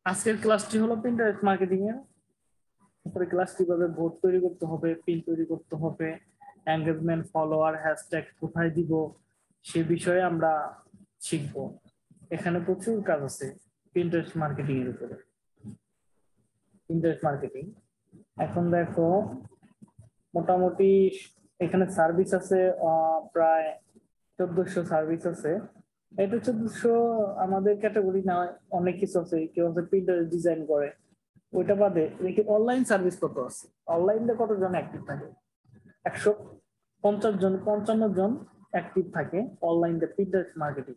আজকের ক্লাসটি হলো পিন্টারেস্ট মার্কেটিং এর উপরে। ক্লাস কিভাবে বোর্ড তৈরি করতে হবে, পিন তৈরি করতে হবে, এঙ্গেজমেন্ট, ফলোয়ার, হ্যাশট্যাগ কোথায় দিব, সে বিষয়ে আমরা শিখবো। এখানে প্রচুর কাজ আছে পিন্টারেস্ট মার্কেটিং এর উপরে। পিন্টারেস্ট মার্কেটিং এখন দেখো মোটামুটি এখানে সার্ভিস আছে প্রায় 1400 সার্ভিস আছে। এটা 1400 আমাদের ক্যাটাগরি না, অনেক কিছু আছে। কেউ হচ্ছে প্রিন্টার ডিজাইন করে, ওইটা বাদে দেখি অনলাইন সার্ভিস কত আছে। অনলাইনে কতজন অ্যাক্টিভ থাকে? 150 জন, 55 জন অ্যাক্টিভ থাকে অনলাইনে প্রিন্টার মার্কেটিং।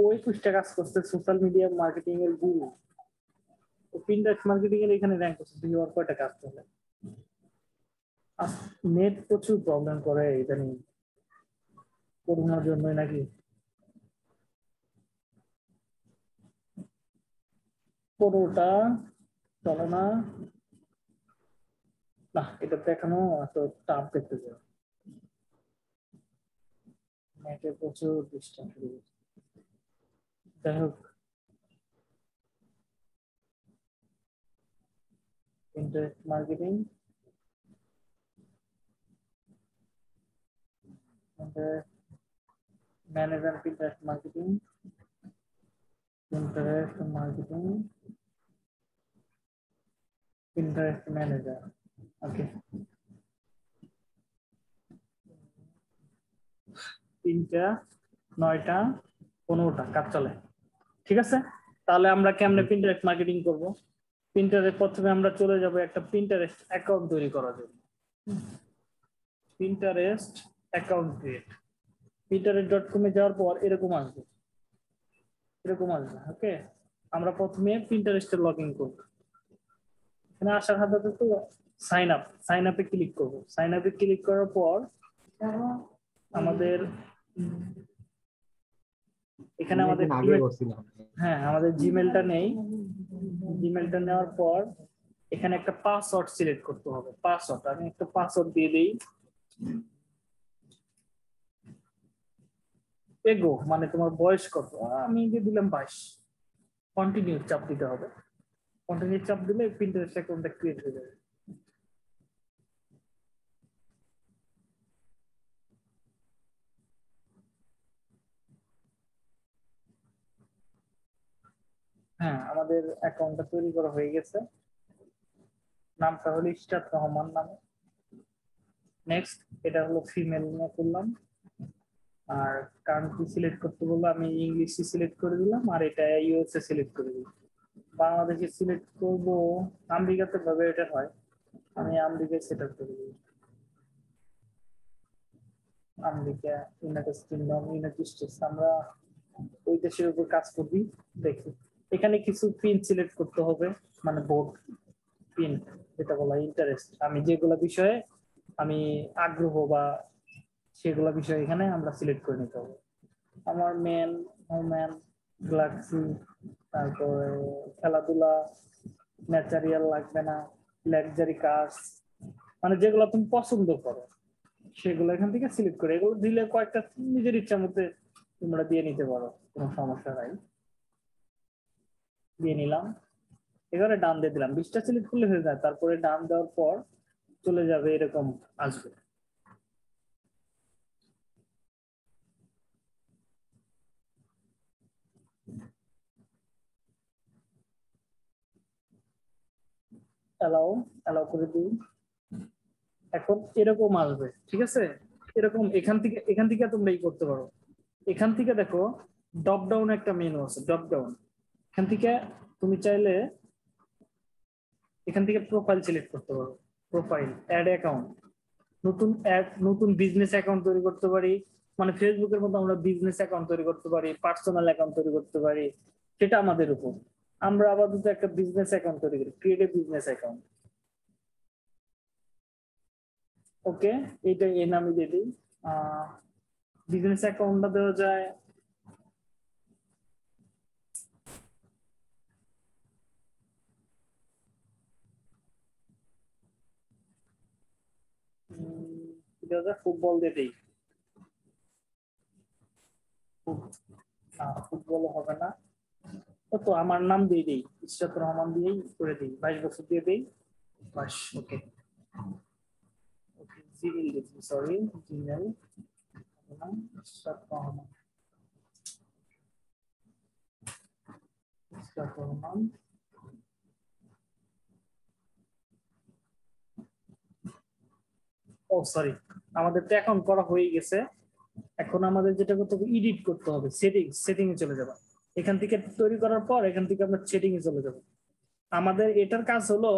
ওই 21টা কাজ করছে সোশ্যাল মিডিয়া মার্কেটিং এর গুরু। প্রিন্টার মার্কেটিং এর এখানে র্যাঙ্ক করছে, তুমি ওর কয়টা কাজ করলে। নেট প্রচুর প্রবলেম করে ইদানিং, করোনার জন্যই নাকি। পুরোটা চলে না, না এটা দেখানো এত টাফ দেখতে চাই। নেটে প্রচুর ডিস্টার্ব। যাই হোক, interest marketing, manager interest marketing, interest marketing, interest manager. Okay, 3টা 9টা 15টা কাজ চলে। ঠিক আছে, তাহলে আমরা কেমনে প্রিন্টারেস্ট মার্কেটিং করব? প্রিন্টারে প্রথমে আমরা চলে যাব একটা প্রিন্টারেস্ট অ্যাকাউন্ট তৈরি করার জন্য। Pinterest account create. pinterest.com এ যাওয়ার পর এরকম আসবে, এরকম আসবে। ওকে, আমরা প্রথমে প্রিন্টারেস্টে লগ ইন করবো। এখানে আসার সাথে তো সাইন আপে ক্লিক করবো। সাইন আপে ক্লিক করার পর আমাদের এখানে আমাদের হ্যাঁ আমাদের জিমেলটা নেই। জিমেলটা নেওয়ার পর এখানে একটা পাসওয়ার্ড সিলেক্ট করতে হবে। পাসওয়ার্ড, আমি একটা পাসওয়ার্ড দিয়ে দিই। এগো মানে তোমার বয়স কত, আমি দিয়ে দিলাম 22। কন্টিনিউ চাপ দিতে হবে। কন্টিনিউ চাপ দিলে প্রিন্টারেস্ট অ্যাকাউন্টটা ক্রিয়েট হয়ে যাবে। হ্যাঁ, আমাদের অ্যাকাউন্টটা তৈরি করা হয়ে গেছে। নামটা হলো ইশরাত রহমান নামে। নেক্সট, এটা হলো ফিমেল নিয়ে করলাম। আর কান্ট্রি সিলেক্ট করতে বললো, আমি ইংলিশে সিলেক্ট করে দিলাম। আর এটা ইউএসএ সিলেক্ট করে দিলাম। বাংলাদেশে সিলেক্ট করব, আমেরিকাতে ভাবে এটা হয়, আমি আমেরিকায় সেট আপ করে দিই। America, United kingdom, United states, আমরা ওই দেশের উপর কাজ করবি। দেখি এখানে কিছু পিন সিলেক্ট করতে হবে, মানে বোর্ড পিন, যেটা বলা ইন্টারেস্ট, আমি যেগুলো বিষয়ে আমি আগ্রহ বা সেগুলো বিষয় এখানে আমরা সিলেক্ট করে নিতে হবে। আমার মেন, হোম্যান, গ্যালাক্সি, তারপরে খেলাধুলা, ন্যাচারিয়াল লাগবে না, লাক্সারি কার্স, মানে যেগুলো তুমি পছন্দ করো সেগুলো এখান থেকে সিলেক্ট করে, এগুলো দিলে কয়েকটা নিজের ইচ্ছার মধ্যে তোমরা দিয়ে নিতে পারো, কোনো সমস্যা নাই। দিয়ে নিলাম, এবারে ডান দিয়ে দিলাম। 20টা সিলেক্ট করলে হয়ে যায়। তারপরে ডান দেওয়ার পর চলে যাবে, এরকম আসবে। অ্যালাউ, অ্যালাউ করে দিই। এখন এরকম আসবে, ঠিক আছে। এরকম এখান থেকে তোমরা এই করতে পারো। এখান থেকে দেখো ড্রপ ডাউন একটা মেনু আছে, ড্রপ ডাউন। এখান থেকে তুমি চাইলে এখান থেকে প্রোফাইল সিলেক্ট করতে পারো। প্রোফাইল, অ্যাড অ্যাকাউন্ট, নতুন বিজনেস অ্যাকাউন্ট তৈরি করতে পারি। মানে ফেসবুকের মতো আমরা বিজনেস অ্যাকাউন্ট তৈরি করতে পারি, পার্সোনাল অ্যাকাউন্ট তৈরি করতে পারি, সেটা আমাদের উপর। আমরা আপাতত একটা বিজনেস অ্যাকাউন্ট তৈরি করি, ক্রিয়েট এ বিজনেস অ্যাকাউন্ট। ওকে, এইটা এই নামে দিয়ে দিই। বিজনেস অ্যাকাউন্টটা দেওয়া যায় ফুটবল দিয়ে দিই। ফুটবল হবে না, তো আমার নাম দিয়ে দিই, ইশরাত রহমান দিয়েই করে দিই, 22 বছর দিয়ে দিই বাস। ওকে ওকে, জিমেল দিচ্ছি, সরি, জিমেল নাম ইশরাত রহমান, ইশরাত রহমান। ও সরি, আমাদের তো অ্যাকাউন্ট করা হয়ে গেছে। এখন আমাদের যেটা করতে হবে, এডিট করতে হবে, সেটিং এ চলে যাবে। এখান থেকে তৈরি করার পর এখান থেকে আমরা সেটিং এ চলে যাব। আমাদের এটার কাজ হলো,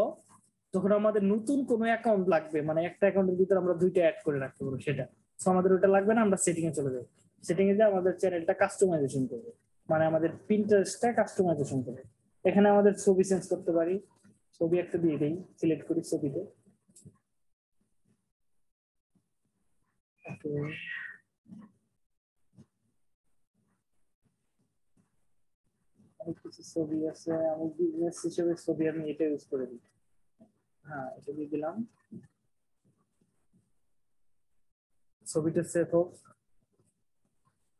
যখন আমাদের নতুন কোনো অ্যাকাউন্ট লাগবে, মানে একটা অ্যাকাউন্টের ভিতরে আমরা দুইটা অ্যাড করে রাখতে পারবো, সেটা তো আমাদের ওটা লাগবে না, আমরা সেটিং এ চলে যাবো। সেটিং এ যে আমাদের চ্যানেলটা কাস্টমাইজেশন করবে, মানে আমাদের প্রিন্টারেস্টটা কাস্টমাইজেশন করবে। এখানে আমাদের ছবি চেঞ্জ করতে পারি, ছবি একটা দিয়ে দিই, সিলেক্ট করি ছবিতে। ওকে, অনেক কিছু ছবি আছে, আমি বিজনেস হিসেবে ছবি আমি এটা ইউজ করে দিই। হ্যাঁ, এটা দিয়ে দিলাম, ছবিটা সেভ হোক।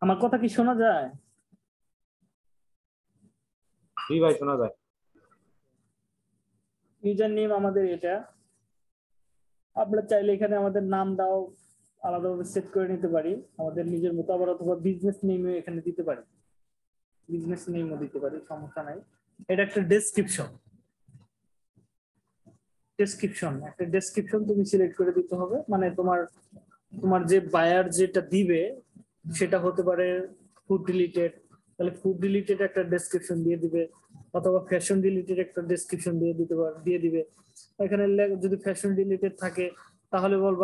আমার কথা কি শোনা যায়? জি ভাই, শোনা যায়। ইউজার নেম আমাদের এটা, আমরা চাইলে এখানে আমাদের নামটাও আলাদাভাবে সেট করে নিতে পারি আমাদের নিজের মতো, আবার অথবা বিজনেস নেমও এখানে দিতে পারি, বিজনেস নেমও দিতে পারি, সমস্যা নাই। এটা একটা ডেসক্রিপশন, একটা ডেসক্রিপশন তুমি সিলেক্ট করে দিতে হবে, মানে তোমার তোমার যে বায়ার যেটা দিবে সেটা হতে পারে ফুড রিলেটেড, তাহলে ফুড রিলেটেড একটা ডেসক্রিপশন দিয়ে দিবে, অথবা ফ্যাশন রিলেটেড একটা ডেসক্রিপশন দিয়ে দিবে। এখানে যদি ফ্যাশন রিলেটেড থাকে তাহলে বলবো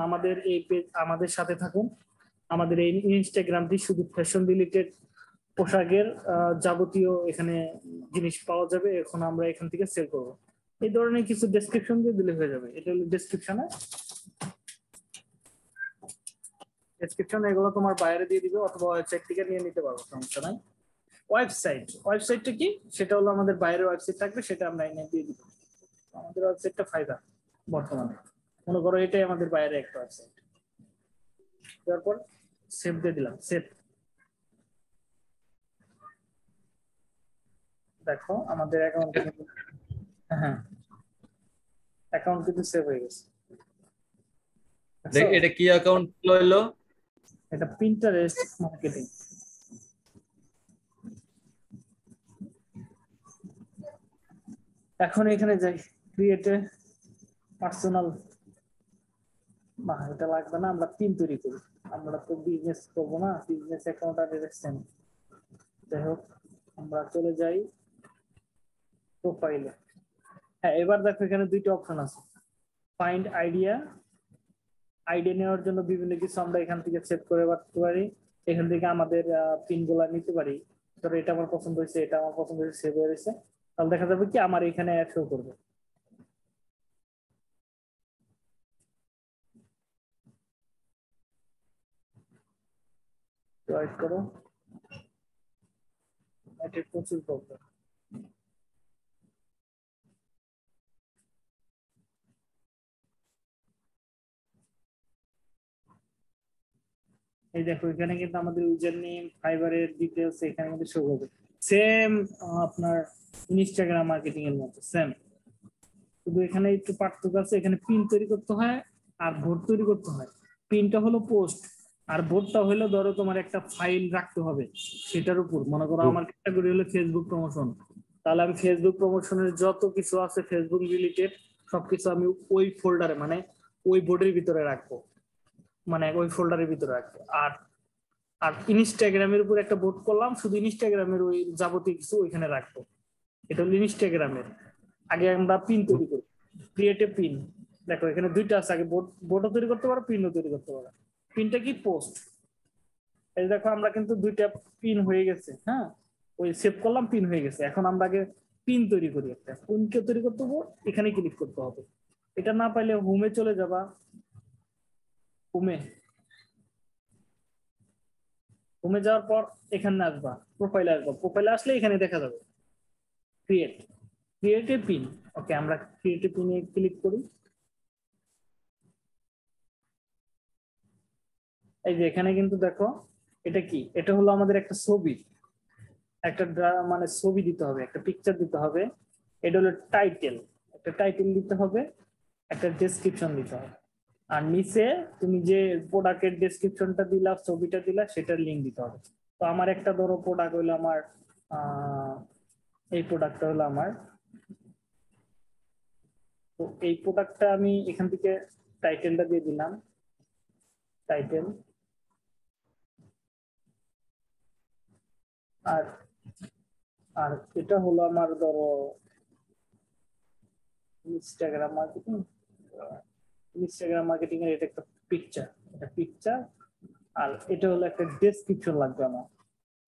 আমাদের এই পেজ, আমাদের সাথে থাকুন, আমাদের এই ইনস্টাগ্রামটি শুধু ফ্যাশন রিলেটেড পোশাকের যাবতীয় এখানে জিনিস পাওয়া যাবে, এখন আমরা এখান থেকে সেল করবো। এই ধরনের কিছু ডেসক্রিপশন দিয়ে দিলে হয়ে যাবে। এটা হলো ডেসক্রিপশনে, ডেসক্রিপশন এগুলো তোমার বাইরে দিয়ে দিবে, অথবা ওয়েবসাইট থেকে নিয়ে নিতে পারবো, সমস্যা নাই। ওয়েবসাইটটা কি, সেটা হলো আমাদের বাইরের ওয়েবসাইট থাকবে, সেটা আমরা এনে দিয়ে দিব। আমাদের ওয়েবসাইটটা ফায়দা বর্তমানে, মনে করো এটাই আমাদের বাইরে একটা ওয়েবসাইট। তারপর সেভ দিয়ে দিলাম, সেভ। দেখো আমাদের অ্যাকাউন্টে কিন্তু, হ্যাঁ, অ্যাকাউন্ট কিন্তু সেভ হয়ে গেছে। এটা কি অ্যাকাউন্ট হইলো? এটা পিন্টারেস্ট মার্কেটিং। এখন এখানে যাই, ক্রিয়েটে পার্সোনাল, না এটা লাগবে না, আমরা পিন তৈরি করি, আমরা তো বিজনেস করবো না, বিজনেস অ্যাকাউন্ট আর রেজিস্ট্রেশন। যাই হোক, আমরা চলে যাই প্রোফাইলে। হ্যাঁ, এবার দেখো এখানে দুইটা অপশন আছে, ফাইন্ড আইডিয়া, আইডিয়া নেওয়ার জন্য বিভিন্ন কিছু আমরা এখান থেকে সেট করে রাখতে পারি, এখান থেকে আমাদের পিন গুলা নিতে পারি। ধরো এটা আমার পছন্দ হয়েছে, এটা আমার পছন্দ হয়েছে, সেভ হয়ে গেছে, তাহলে দেখা যাবে কি আমার এখানে অ্যাড শো করবে। ওয়েট করো, এটা প্রচুর প্রবলেম। এই দেখো এখানে কিন্তু আমাদের ইউজার নেম, ফাইবারের ডিটেলস এখানে কিন্তু শো করবে, সেম আপনার ইনস্টাগ্রাম মার্কেটিং এর মতো সেম, শুধু এখানে একটু পার্থক্য আছে, এখানে পিন তৈরি করতে হয় আর বোর্ড তৈরি করতে হয়। পিনটা হলো পোস্ট, আর বোর্ডটা হলো ধরো তোমার একটা ফাইল রাখতে হবে সেটার উপর, মনে করো আমার ক্যাটাগরি হলো ফেসবুক প্রমোশন, তাহলে আমি ফেসবুক প্রমোশনের যত কিছু আছে ফেসবুক রিলেটেড সবকিছু আমি ওই ফোল্ডারে, মানে ওই বোর্ডের ভিতরে রাখবো, মানে ওই ফোল্ডারের ভিতরে রাখবো। আর আর ইনস্টাগ্রামের উপর একটা বোর্ড করলাম, শুধু ইনস্টাগ্রামের ওই যাবতীয় কিছু ওইখানে রাখবো। এটা হলো ইনস্টাগ্রামের। আগে আমরা পিন তৈরি করি, ক্রিয়েটিভ পিন। দেখো এখানে দুইটা আছে, আগে বোর্ডও তৈরি করতে পারো, পিনও তৈরি করতে পারো। পিনটা কি, পোস্ট। এই দেখো আমরা কিন্তু দুইটা পিন হয়ে গেছে, হ্যাঁ, ওই সেভ করলাম, পিন হয়ে গেছে। এখন আমরা আগে পিন তৈরি করি, একটা পিনকে তৈরি করতে হবে, এখানে ক্লিক করতে হবে। এটা না পাইলে হোমে চলে যাবা, হোমে, হোমে যাওয়ার পর এখানে আসবা, প্রোফাইলে আসবা, প্রোফাইলে আসলে এখানে দেখা যাবে ক্রিয়েট, ক্রিয়েটিভ পিন। ওকে, আমরা ক্রিয়েটিভ পিনে ক্লিক করি। এই যে এখানে কিন্তু দেখো, এটা কি, এটা হলো আমাদের একটা ছবি। একটা মানে ছবি দিতে হবে, একটা পিকচার দিতে হবে, এটা হলো টাইটেল, একটা টাইটেল দিতে হবে, একটা ডেসক্রিপশন দিতে হবে, আর নিচে তুমি যে প্রোডাক্টের ডেসক্রিপশনটা দিলা, ছবিটা দিলা, সেটার লিঙ্ক দিতে হবে। তো আমার একটা ধরো প্রোডাক্ট হলো আমার এই প্রোডাক্টটা হলো আমার, তো এই প্রোডাক্টটা আমি এখান থেকে টাইটেলটা দিয়ে দিলাম, টাইটেল, আর আর এটা হলো আমার ধরো ইনস্টাগ্রাম মার্কেটিং, ইনস্টাগ্রাম মার্কেটিং এর এটা একটা পিকচার, এটা পিকচার, আর এটা হলো একটা ডেসক্রিপশন লাগবে আমার,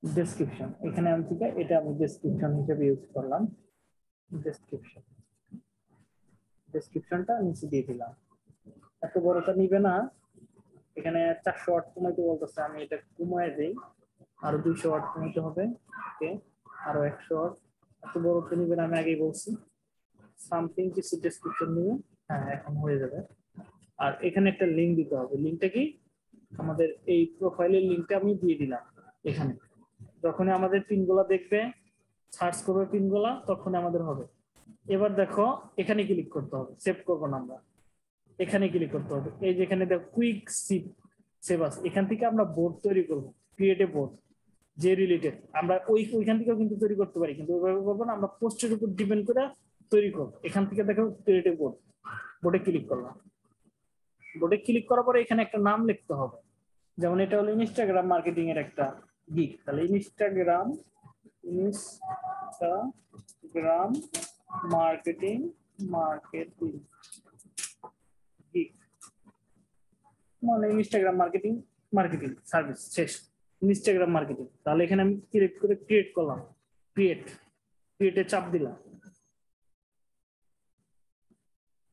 ডেসক্রিপশন, এখানে আমি ঠিক আছে, এটা আমি ডেসক্রিপশন হিসেবে ইউজ করলাম, ডেসক্রিপশন, ডেসক্রিপশনটা নিচে দিয়ে দিলাম। এত বড়টা নিবে না, এখানে 400 ওয়াট কমাইতে বলতেছে, আমি এটা কমায় দেই, আরো 200 ওয়াট কমাইতে হবে, ওকে, আরো 100 ওয়াট। এত বড়টা নিবে না, আমি আগেই বলছি, সামথিং কিছু ডেসক্রিপশন নিবে, হ্যাঁ এখন হয়ে যাবে। আর এখানে একটা লিঙ্ক দিতে হবে, লিঙ্কটা কি, আমাদের এই প্রোফাইলের লিঙ্কটা আমি দিয়ে দিলাম এখানে, যখনই আমাদের পিনগুলা দেখবে, সার্চ করবে পিনগুলা, তখন আমাদের হবে। এবার দেখো এখানে ক্লিক করতে হবে, সেভ করবো না আমরা, এখানে ক্লিক করতে হবে, এই যে এখানে দেখো কুইক সেভ আছে, এখান থেকে আমরা বোর্ড তৈরি করবো, ক্রিয়েট এ বোর্ড, যে রিলেটেড আমরা ওইখান থেকেও কিন্তু তৈরি করতে পারি, কিন্তু ওইভাবে করবো না, আমরা পোস্টের উপর ডিপেন্ড করে তৈরি করবো। এখান থেকে দেখো ক্রিয়েট এ বোর্ড, বোর্ডে ক্লিক করলাম, বোর্ডে ক্লিক করার পরে এখানে একটা নাম লিখতে হবে, যেমন এটা হলো ইনস্টাগ্রাম মার্কেটিং এর একটা গিগ, তাহলে ইনস্টাগ্রাম মার্কেটিং গিগ, মানে ইনস্টাগ্রাম মার্কেটিং সার্ভিস শেষ, ইনস্টাগ্রাম মার্কেটিং। তাহলে এখানে আমি ক্রিয়েট করলাম, ক্রিয়েটে চাপ দিলাম,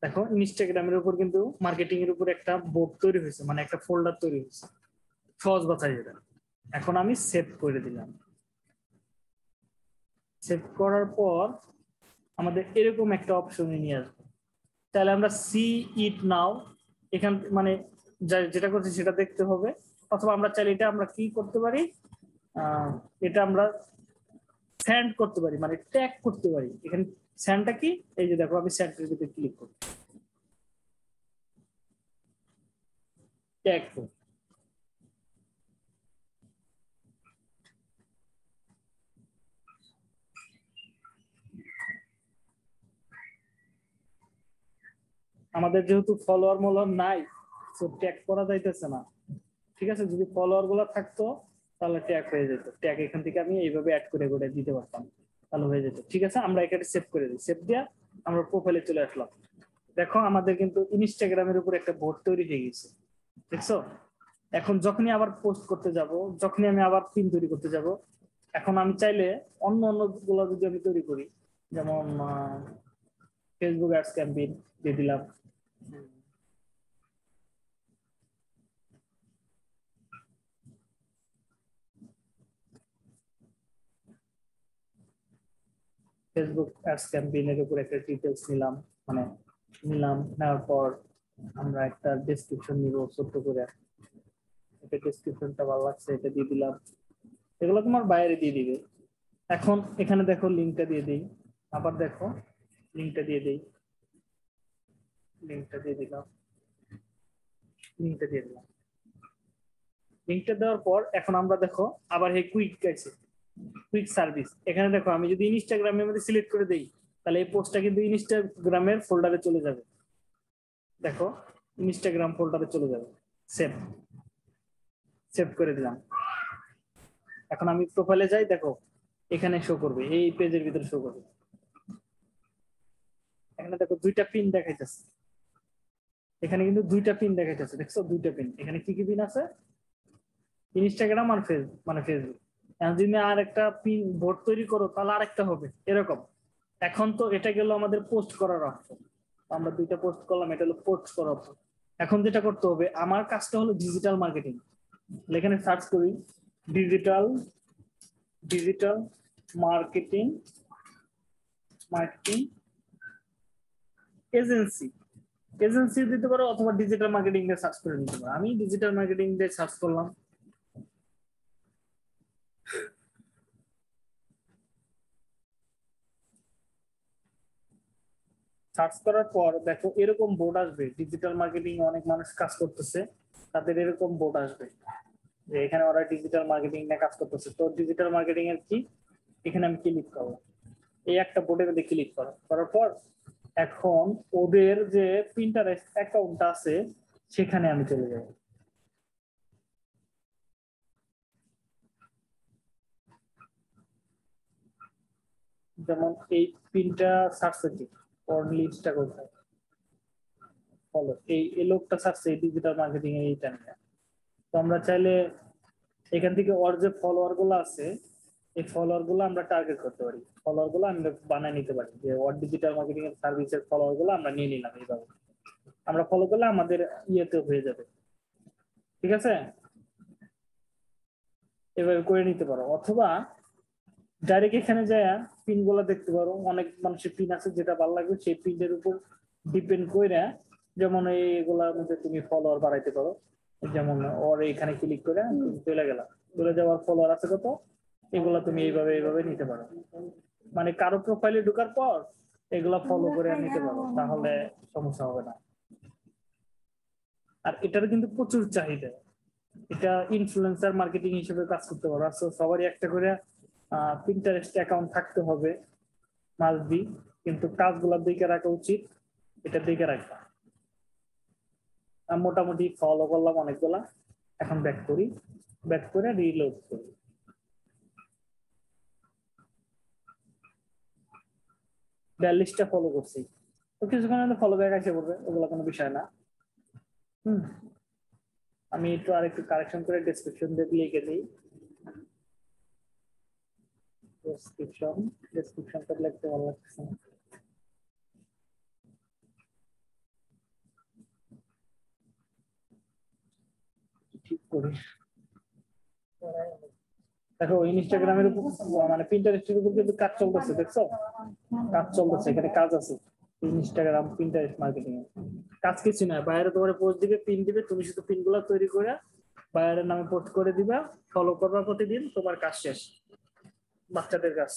দেখো ইনস্টাগ্রামের উপর কিন্তু মার্কেটিং এর উপর একটা বোর্ড তৈরি হয়েছে, মানে একটা ফোল্ডার তৈরি হয়েছে, সহজ বাছাই যেটা। এখন আমি সেভ করে দিলাম, সেভ করার পর আমাদের এরকম একটা অপশন নিয়ে আসবে, তাহলে আমরা সি ইট নাও, এখান মানে যেটা করছি সেটা দেখতে হবে, অথবা আমরা চাইলে এটা আমরা কি করতে পারি, এটা আমরা সেন্ড করতে পারি, মানে ট্যাগ করতে পারি। এখানে সেন্ডটা কি, এই যে দেখো আমি সেন্ডের ভিতরে ক্লিক করি, ট্যাগ করি, আমাদের যেহেতু ফলোয়ার নাই, তো ট্যাগ করা যাইতেছে না, ঠিক আছে, যদি ফলোয়ার গুলো থাকতো তাহলে ট্যাগ হয়ে যেত, ট্যাগ এখান থেকে আমি এইভাবে অ্যাড করে করে দিতে পারতাম, তাহলে হয়ে যেত। ঠিক আছে, আমরা এখানে সেভ করে দিই, সেভ দিয়া আমরা প্রোফাইলে চলে আসলাম। দেখো আমাদের কিন্তু ইনস্টাগ্রামের উপর একটা বোর্ড তৈরি হয়ে গেছে, দেখছো। এখন যখনই আবার পোস্ট করতে যাব, যখনই আমি আবার পিন তৈরি করতে যাব, এখন আমি চাইলে অন্য গুলো যদি আমি তৈরি করি, যেমন ফেসবুক অ্যাডস ক্যাম্পেইন দিয়ে দিলাম, ফেসবুক অ্যাডস ক্যাম্পেইনের উপর একটা ডিটেলস নিলাম, মানে নেওয়ার পর আমরা একটা ডেসক্রিপশন নিব ছোট্ট করে, এটা ডেসক্রিপশনটা ভালো লাগছে, এটা দিয়ে দিলাম, এগুলো তোমার বাইরে দিয়ে দিবে। এখন এখানে দেখো লিঙ্কটা দিয়ে দিই, আবার দেখো লিঙ্কটা দিয়ে দিই, লিঙ্কটা দিয়ে দিলাম, লিঙ্কটা দিয়ে দিলাম, লিঙ্কটা দেওয়ার পর এখন আমরা দেখো আবার এই কুইক সার্ভিস, এখানে দেখো আমি যদি ইনস্টাগ্রামের মধ্যে সিলেক্ট করে দেই, তাহলে এই পোস্টটা কিন্তু ইনস্টাগ্রামের ফোল্ডারে চলে যাবে, দেখো ইনস্টাগ্রাম ফোল্ডারে চলে যাবে, সেভ সেভ করে দিলাম। এখন আমি প্রোফাইলে যাই, দেখো এখানে শো করবে, এই পেজের ভিতরে শো করবে, এখানে দেখো দুইটা পিন দেখাইতেছে, এখানে কিন্তু দুইটা পিন দেখাইতেছে, দেখছো দুইটা পিন, এখানে কি কি পিন আছে, ইনস্টাগ্রাম আর ফেসবুক। এখন যদি আর একটা পিন বোর্ড তৈরি করো তাহলে আরেকটা হবে এরকম। এখন তো এটা গেল আমাদের পোস্ট করার অপশন, আমরা দুইটা পোস্ট করলাম, এটা হলো পোস্ট করার অপশন। এখন যেটা করতে হবে, আমার কাজটা হলো ডিজিটাল মার্কেটিং, এখানে সার্চ করি ডিজিটাল মার্কেটিং এজেন্সি দিতে পারো, অথবা ডিজিটাল মার্কেটিং দিয়ে সার্চ করে নিতে পারো। আমি ডিজিটাল মার্কেটিং দিয়ে সার্চ করলাম, সার্চ করার পর দেখো এরকম বোর্ড আসবে, ডিজিটাল মার্কেটিং অনেক মানুষ কাজ করতেছে, তাদের এরকম বোর্ড আসবে যে এখানে ওরা ডিজিটাল মার্কেটিং নিয়ে কাজ করতেছে। তো ডিজিটাল মার্কেটিং এর কি, এখানে আমি ক্লিক করবো, এই একটা বোর্ডের মধ্যে ক্লিক করো, করার পর এখন ওদের যে পিন্টারেস্ট অ্যাকাউন্টটা আছে সেখানে আমি চলে যাব। যেমন এই পিনটা সার্চে কি ওর লিস্টটা কোথায়, ফলো এই লোকটা সার্চে ডিজিটাল মার্কেটিং এর এইটা নিয়ে। তো আমরা চাইলে এখান থেকে ওর যে ফলোয়ার গুলো আছে এই ফলোয়ার গুলো আমরা টার্গেট করতে পারি, ফলোয়ার গুলো আমরা বানিয়ে নিতে পারি যে ওর ডিজিটাল মার্কেটিং এর সার্ভিসের ফলোয়ার গুলো আমরা নিয়ে নিলাম, এইভাবে আমরা ফলো করলে আমাদের ইয়েতে হয়ে যাবে। ঠিক আছে, এভাবে করে নিতে পারো, অথবা ডাইরেক্ট এখানে যায় পিন গুলা দেখতে পারো, অনেক মানুষের পিন আছে যেটা ভালো লাগবে সেই পিনের উপর ডিপেন্ড করে, যেমন এইগুলার মধ্যে তুমি ফলোয়ার বাড়াইতে পারো। যেমন ওর এখানে ক্লিক করে তুমি চলে গেলা, চলে যাওয়ার ফলোয়ার আছে কত, এগুলা তুমি এইভাবে এইভাবে নিতে পারো, মানে কারো প্রোফাইলে ঢোকার পর এগুলা ফলো করে নিতে পারো, তাহলে সমস্যা হবে না। আর এটার কিন্তু প্রচুর চাহিদা, এটা ইনফ্লুয়েন্সার মার্কেটিং হিসেবে কাজ করতে পারো। সবারই একটা করে পিন্টারেস্ট অ্যাকাউন্ট থাকতে হবে, মাস্ট বি, কিন্তু কাজগুলো দেখে রাখা উচিত, এটা দেখে রাখবা। মোটামুটি ফলো করলাম অনেকগুলা, এখন ব্যাক করি, ব্যাক করে রিলোড করি। 42টা ফলো করছি, তো কিছুক্ষণ ফলো ব্যাক আসে পড়বে, ওগুলো কোনো বিষয় না। আমি একটু আরেকটু কারেকশন করে ডেসক্রিপশন দিয়ে লিখে দিই, ডেসক্রিপশনটা লিখতে ভালো লাগছে না। ঠিক করি, দেখো ইনস্টাগ্রামের উপর মানে পিন্টারেস্টের উপর কিন্তু কাজ চলতেছে, দেখছো কাজ চলতেছে, এখানে কাজ আছে ইনস্টাগ্রাম পিন্টারেস্ট মার্কেটিং এ। কাজ কিছু না, বাইরে তোমার পোস্ট দিবে, পিন দিবে, তুমি শুধু পিন গুলা তৈরি করে বাইরের নামে পোস্ট করে দিবা, ফলো করবা প্রতিদিন, তোমার কাজ শেষ, বাচ্চাদের কাজ।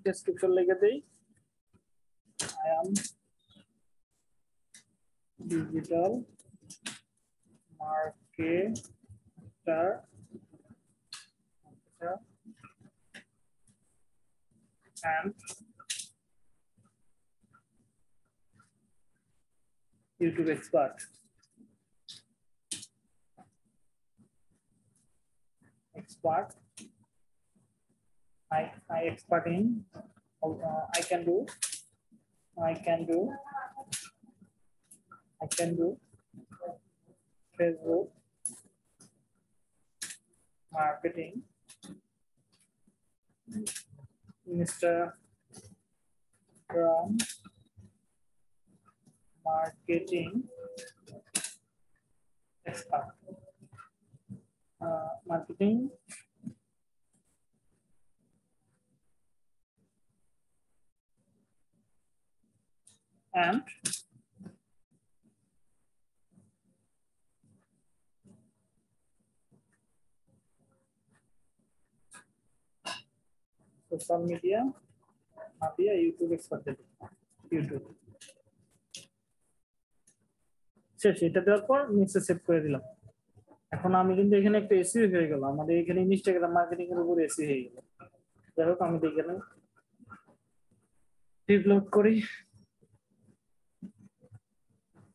ডেসক্রিপশন লিখে দেই, I am digital marketer and YouTube expert. I expert in I can do Facebook marketing, Instagram marketing expert, marketing and social media, YouTube expert, YouTube শেষ। এটা দেওয়ার পর নিচে সেভ করে দিলাম। এখন আমি কিন্তু এখানে একটা এসি হয়ে গেল, আমাদের এখানে ইনস্টাগ্রাম মার্কেটিং এর উপর এসি হয়ে গেল। যাই হোক আমি এখানে ডেভেলপ করি।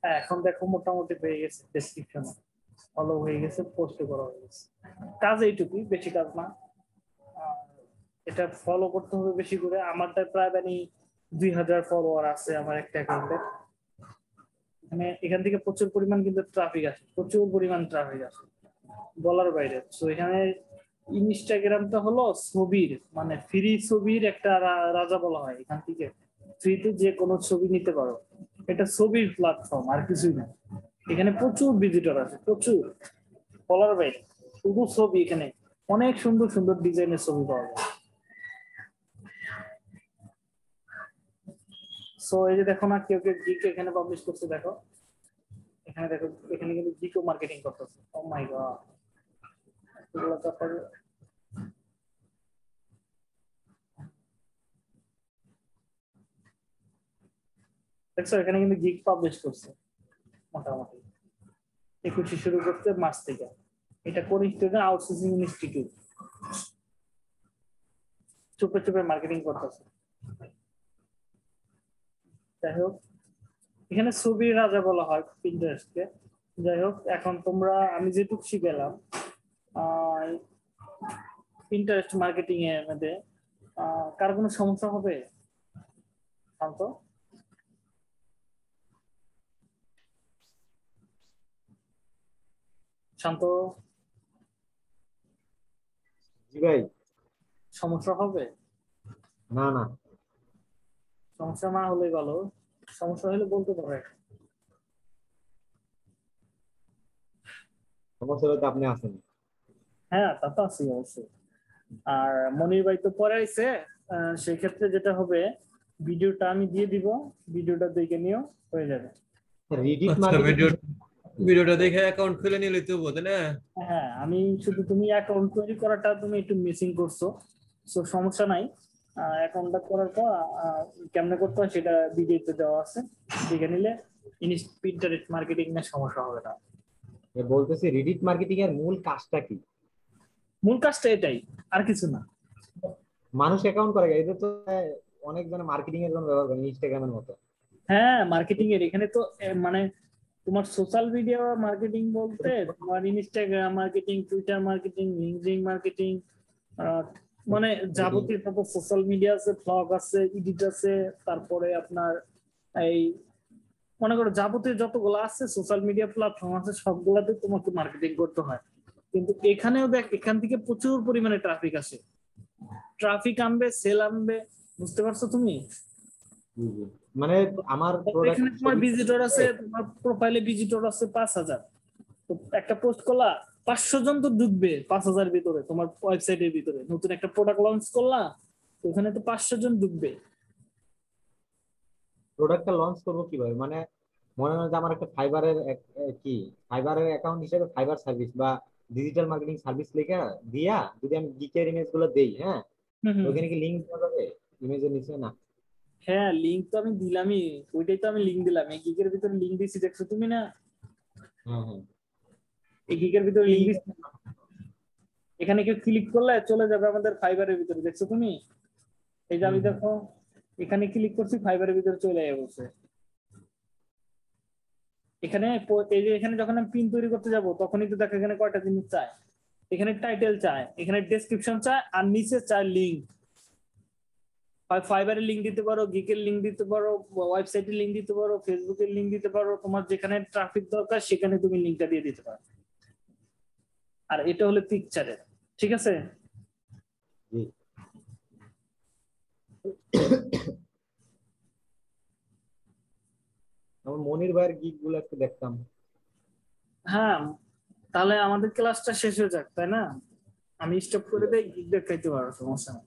হ্যাঁ, এখন দেখো মোটামুটি হয়ে গেছে, ডেসক্রিপশন ফলো হয়ে গেছে, পোস্ট করা হয়ে গেছে, কাজ এইটুকুই, বেশি কাজ না। এটা ফলো করতে হবে বেশি করে, আমারটা প্রায় মানে 2000 ফলোয়ার আছে আমার একটা অ্যাকাউন্টে। মানে এখান থেকে প্রচুর পরিমাণ কিন্তু ট্রাফিক আসে, প্রচুর পরিমাণ ট্রাফিক আসে বলার বাইরে। তো এখানে ইনস্টাগ্রামটা হলো ছবির মানে ফ্রি ছবির একটা রাজা বলা হয়, এখান থেকে ফ্রিতে যে কোনো ছবি নিতে পারো, এটা ছবির প্ল্যাটফর্ম আর কিছুই না। এখানে প্রচুর ভিজিটর আছে, প্রচুর বলার বাইরে, শুধু ছবি, এখানে অনেক সুন্দর সুন্দর ডিজাইনের ছবি পাওয়া যায়। সো এই যে দেখো না কেউ কেউ গিক এখানে পাবলিশ করছে, দেখো এখানে দেখো, এখানে কিন্তু গিকও মার্কেটিং করতেছে। ও মাই গড, এগুলো তো আসলে দেখছো, এখানে কিন্তু গিক পাবলিশ করছে মোটামুটি 21 শুরু করতে মার্চ থেকে। এটা কোন স্টুডেন্ট আউটসোর্সিং ইনস্টিটিউট চুপে চুপে মার্কেটিং করতেছে। যাই হোক, এখানে ছবির রাজা বলা হয় পিন্টারেস্টকে। যাই হোক, এখন তোমরা আমি যেটুকু শিখেলাম পিন্টারেস্ট মার্কেটিং এর মধ্যে, কার কোনো সমস্যা হবে? শান্ত, শান্ত, জি ভাই। সমস্যা হবে? না না, সমস্যা না হলে ভালো, সমস্যা হলে বলতে পারে। সমস্যা হলে তো আপনি আসেন। হ্যাঁ, তা তো আছি অবশ্যই। আর মনির ভাই তো পরে আইছে, সেক্ষেত্রে যেটা হবে, ভিডিওটা আমি দিয়ে দিব, ভিডিওটা দেখে নিও, হয়ে যাবে। রিডিট আচ্ছা, মার্কেটিং। ভিডিওটা দেখে অ্যাকাউন্ট খুলে নিলে তো বোধ না। হ্যাঁ, আমি শুধু, তুমি অ্যাকাউন্ট তৈরি করাটা তুমি একটু মিসিং করছো, তো সমস্যা নাই। অ্যাকাউন্টটা করার পর কেমনে করতে হয় সেটা ভিডিওতে দেওয়া আছে, দেখে নিলে ইন্টারনেট মার্কেটিং এর সমস্যা হবে না। বলতেছি রিডিট মার্কেটিং এর মূল কাজটা কি? মূল কাজটা এটাই, আর কিছু না। মানুষ অ্যাকাউন্ট করে, এটা তো অনেক জন মার্কেটিং এর জন্য ব্যবহার করে, ইনস্টাগ্রামের মতো। হ্যাঁ, মার্কেটিং এর এখানে তো মানে তোমার সোশ্যাল মিডিয়া মার্কেটিং বলতে তোমার Instagram marketing, Twitter marketing, LinkedIn marketing, মানে যাবতীয় যত সোশ্যাল মিডিয়া আছে, ব্লগ আছে, এডিট আছে, তারপরে আপনার এই মনে করো যাবতীয় যতগুলো আছে সোশ্যাল মিডিয়া প্ল্যাটফর্ম আছে সবগুলাতে তোমাকে মার্কেটিং করতে হয়। কিন্তু এখানেও দেখ, এখান থেকে প্রচুর পরিমাণে ট্রাফিক আসে, ট্রাফিক আনবে, সেল আনবে, বুঝতে পারছো তুমি? জি, জি। মানে আমার এখানে প্রোডাক্ট তোমার ভিজিটর আছে, তোমার প্রোফাইলে ভিজিটর আছে 5,000, তো একটা পোস্ট করলা, 500 জন তো ঢুকবে 5,000 ভিতরে, তোমার ওয়েবসাইটের ভিতরে নতুন একটা প্রোডাক্ট লঞ্চ করলা, তো ওখানে তো 500 জন ঢুকবে। প্রোডাক্টটা লঞ্চ করবো কিভাবে? মানে মনে হয় যে আমার একটা ফাইবারের কি ফাইবারের অ্যাকাউন্ট হিসেবে ফাইবার সার্ভিস বা ডিজিটাল মার্কেটিং সার্ভিস লেখা দিয়া যদি আমি গিকের ইমেজ গুলো দেই, হ্যাঁ, হুম হুম। ওখানে কি লিঙ্ক দেওয়া যাবে ইমেজের নিচে? না। হ্যাঁ, লিংক তো আমি দিলামই, ওইটাই তো আমি লিংক দিলাম, এই গিগের ভিতরে লিংক দিছি, দেখছো তুমি না? হ্যাঁ হ্যাঁ। এই গিগের ভিতরে লিংক দিছি, এখানে কেউ ক্লিক করলে চলে যাবে আমাদের ফাইবারের ভিতরে, দেখছো তুমি? এই যে আমি দেখো এখানে ক্লিক করছি, ফাইবারের ভিতরে চলে যাচ্ছে। এখানে এই যে এখানে যখন আমি পিন তৈরি করতে যাব তখনই তো দেখো এখানে কয়টা জিনিস চায়, এখানে টাইটেল চায়, এখানে ডেসক্রিপশন চায়, আর নিচে চায় লিংক। হয় ফাইবারের লিংক দিতে পারো, গিকের লিংক দিতে পারো, ওয়েবসাইটের লিংক দিতে পারো, ফেসবুকের লিংক দিতে পারো, তোমার যেখানে ট্রাফিক দরকার সেখানে তুমি লিংকটা দিয়ে দিতে পারো। আর এটা হলো পিকচারের, ঠিক আছে? জি। আমার মনির ভাইয়ের গিগ গুলো একটু দেখতাম। হ্যাঁ, তাহলে আমাদের ক্লাসটা শেষ হয়ে যাক, তাই না? আমি স্টপ করে দেই, গিক দেখাইতে পারো, সমস্যা নেই।